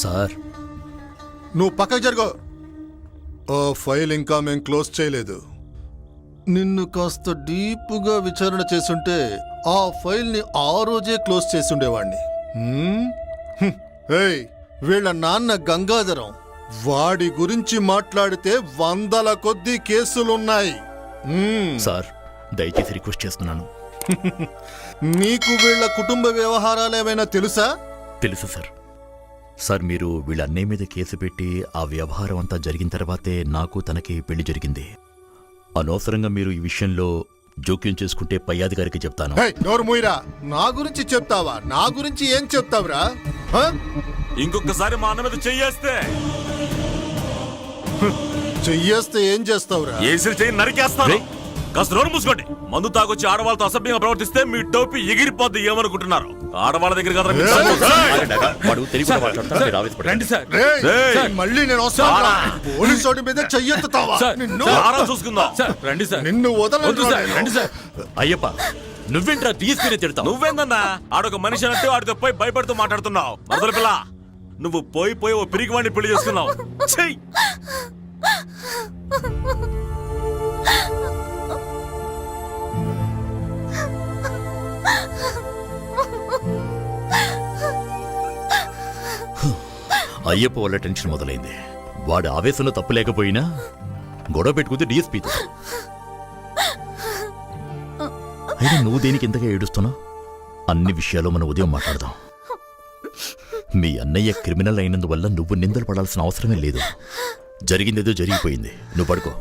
Sir నువ్వు పక్కకు జరుగు. ఓ ఫైల్ ఇంకా మేం క్లోజ్ చేయలేదు. నిన్ను కాస్త డీప్గా విచారణ చేసుంటే ఆ ఫైల్ని ఆ రోజే క్లోజ్ చేసుండేవాణ్ణి. ఏయ్, వీళ్ళ నాన్న గంగాధరం, వాడి గురించి మాట్లాడితే 100 కొద్దీ కేసులున్నాయి. సార్ దయచేసి రిక్వెస్ట్ చేస్తున్నాను. నీకు వీళ్ళ కుటుంబ వ్యవహారాలు ఏమైనా తెలుసా? తెలుసు సార్. సార్ మీరు వీళ్ళ అన్నయ్య మీద కేసు పెట్టి ఆ వ్యవహారం అంతా జరిగిన తర్వాతే నాకు తనకి పెళ్లి జరిగింది. అనవసరంగా మీరు ఈ విషయంలో జోక్యం చేసుకుంటే పై అధికారికి చెప్తాను. నోరు మూయరా. నా గురించి చెప్తావా? నా గురించి ఏం చెప్తావురా? ఇంకొకసారి మా అన్న మీద చెయ్యేస్తే ఏం చేస్తావురా? ఏసిరి చెయ్యి నరికేస్తాను. కాస్త నోరు మూసుకోండి. మందు తాగొచ్చి ఆడవాళ్ళతో అసభ్యంగా ప్రవర్తిస్తే మీ టోపీ ఎగిరిపోద్ది. ఏమనుకుంటున్నారు? ఆడవాళ్ళ దగ్గర మళ్ళీ నేను పోలీసు మీద చెయ్యెత్తుతావా? చూసుకుందాం. నిన్ను వదలదు. అయ్యప్ప, నువ్వేంట్రా తీసుకునే తిడతావు? నువ్వేందన్నా ఆడొక మనిషి అన్నట్టు ఆడితో పోయి భయపడుతూ మాట్లాడుతున్నావు. మరదల పిల్ల, నువ్వు పోయి ఓ పిరిగివాడిని పెళ్లి చేసుకున్నావు. అయ్యప్ప వల్ల టెన్షన్ మొదలైంది. వాడి ఆవేశంలో తప్పు లేకపోయినా గొడవ పెట్టుకుంది డిఎస్పీతో. అయినా నువ్వు దేనికి ఇంతగా ఏడుస్తున్నావు? అన్ని విషయాలు మనం ఉదయం మాట్లాడదాం. మీ అన్నయ్య క్రిమినల్ అయినందువల్ల నువ్వు నిందలు పడాల్సిన అవసరమే లేదు. జరిగిందేదో జరిగిపోయింది. నువ్వు పడుకో.